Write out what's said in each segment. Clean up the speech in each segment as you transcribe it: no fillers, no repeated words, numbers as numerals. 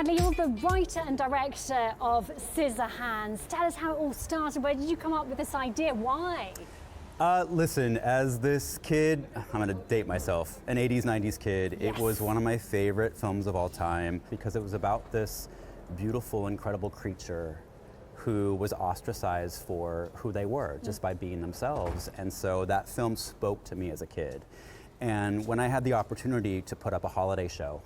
Bradley, you're the writer and director of Scissorhands. Tell us how it all started. Where did you come up with this idea? Why? Listen, as this kid, I'm gonna date myself, an 80s, 90s kid, Yes. It was one of my favorite films of all time because it was about this beautiful, incredible creature who was ostracized for who they were just by being themselves. And so that film spoke to me as a kid. And when I had the opportunity to put up a holiday show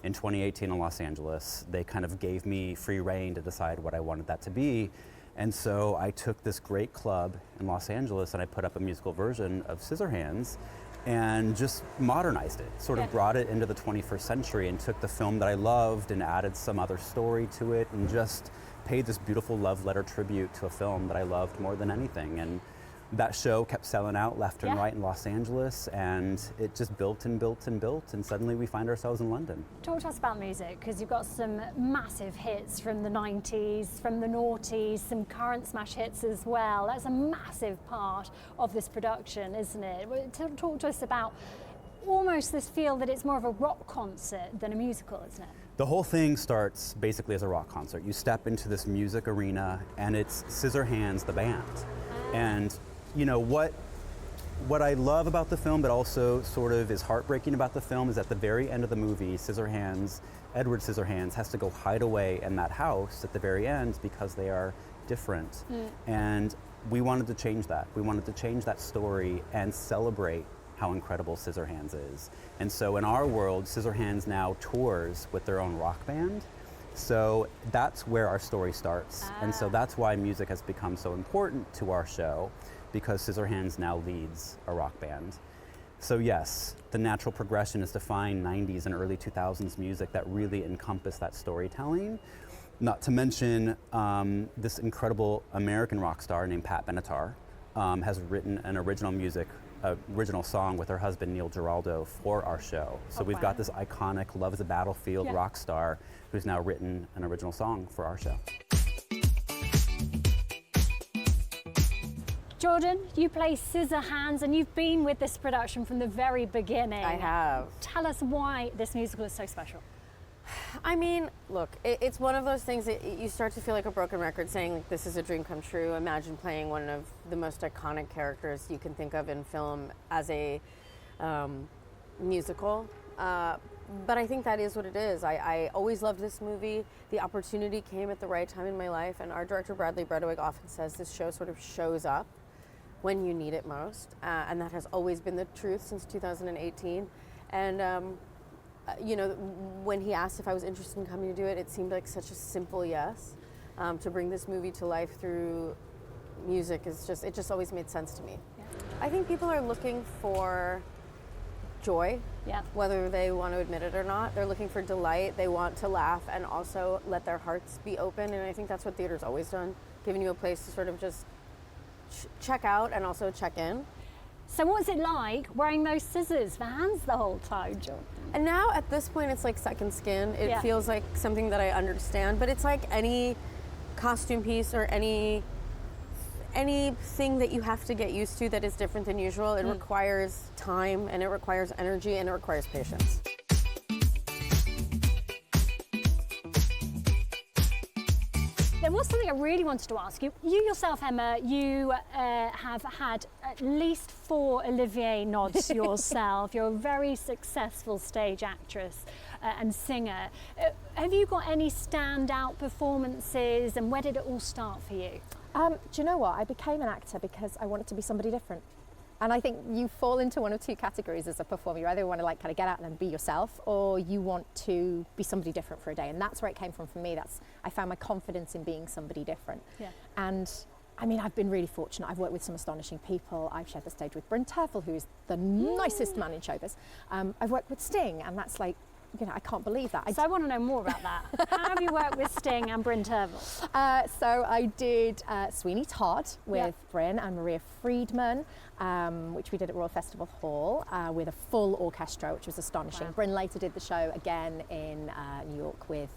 in 2018 in Los Angeles, they kind of gave me free rein to decide what I wanted that to be. And so I took this great club in Los Angeles and I put up a musical version of Scissorhands and just modernized it, sort of brought it into the 21st century and took the film that I loved and added some other story to it and just paid this beautiful love letter tribute to a film that I loved more than anything. And that show kept selling out left and right in Los Angeles, and it just built and built and built, and suddenly we find ourselves in London. Talk to us about music, because you've got some massive hits from the 90s, from the noughties, some current smash hits as well. That's a massive part of this production, isn't it? Talk to us about almost this feel that it's more of a rock concert than a musical, isn't it? The whole thing starts basically as a rock concert. You step into this music arena, and it's Scissorhands, the band. And you know, what I love about the film, but also sort of is heartbreaking about the film, is at the very end of the movie, Edward Scissorhands has to go hide away in that house at the very end because they are different. And we wanted to change that. We wanted to change that story and celebrate how incredible Scissorhands is. And so in our world, Scissorhands now tours with their own rock band. So that's where our story starts. And so that's why music has become so important to our show, because Scissorhands now leads a rock band. So yes, the natural progression is to find 90s and early 2000s music that really encompass that storytelling. Not to mention this incredible American rock star named Pat Benatar has written an original song with her husband Neil Giraldo for our show. So we've got this iconic Love is a Battlefield rock star who's now written an original song for our show. Jordan, you play Scissorhands and you've been with this production from the very beginning. I have. Tell us why this musical is so special. I mean, look, it's one of those things that you start to feel like a broken record saying this is a dream come true. Imagine playing one of the most iconic characters you can think of in film as a musical. But I think that is what it is. I always loved this movie. The opportunity came at the right time in my life, and our director Bradley Bredewig often says this show sort of shows up when you need it most, and that has always been the truth since 2018. And you know, when he asked if I was interested in coming to do it, it seemed like such a simple yes. To bring this movie to life through music it just always made sense to me. I think people are looking for joy, whether they want to admit it or not. They're looking for delight. They want to laugh and also let their hearts be open. And I think that's what theater's always done, giving you a place to sort of just check out and also check in. So what's it like wearing those scissors for hands the whole time, Jordan? And now at this point, it's like second skin. It feels like something that I understand, but it's like any costume piece or anything that you have to get used to that is different than usual. It requires time, and it requires energy, and it requires patience. There was something I really wanted to ask you. You yourself, Emma, you have had at least 4 Olivier nods yourself. You're a very successful stage actress and singer. Have you got any standout performances, and where did it all start for you? Do you know what? I became an actor because I wanted to be somebody different. And I think you fall into one of 2 categories as a performer. You either want to kind of get out and be yourself, or you want to be somebody different for a day. And that's where it came from for me. I found my confidence in being somebody different. And I mean, I've been really fortunate. I've worked with some astonishing people. I've shared the stage with Bryn Terfel, who is the nicest man in showbiz. I've worked with Sting, and that's like, you know, I can't believe that. So I want to know more about that. How have you worked with Sting and Bryn Terfel? So I did Sweeney Todd with Bryn and Maria Friedman, which we did at Royal Festival Hall with a full orchestra, which was astonishing. Wow. Bryn later did the show again in New York with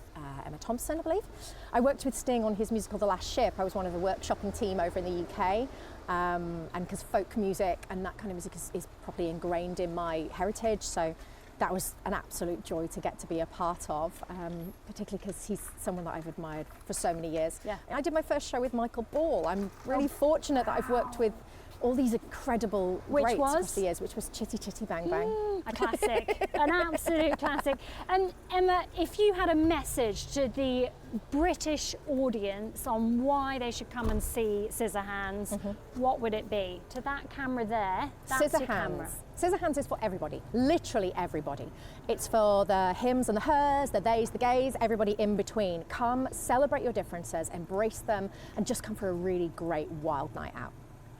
Emma Thompson, I believe. I worked with Sting on his musical The Last Ship. I was one of the workshopping team over in the UK. And because folk music and that kind of music is properly ingrained in my heritage, so that was an absolute joy to get to be a part of, particularly because he's someone that I've admired for so many years. Yeah. I did my first show with Michael Ball. I'm really fortunate that I've worked with all these incredible greats across the years, which was Chitty Chitty Bang Bang. A classic, an absolute classic. And Emma, if you had a message to the British audience on why they should come and see Scissorhands, what would it be? To that camera there, that's your camera. Scissorhands is for everybody, literally everybody. It's for the hims and the hers, the theys, the gays, everybody in between. Come, celebrate your differences, embrace them, and just come for a really great wild night out.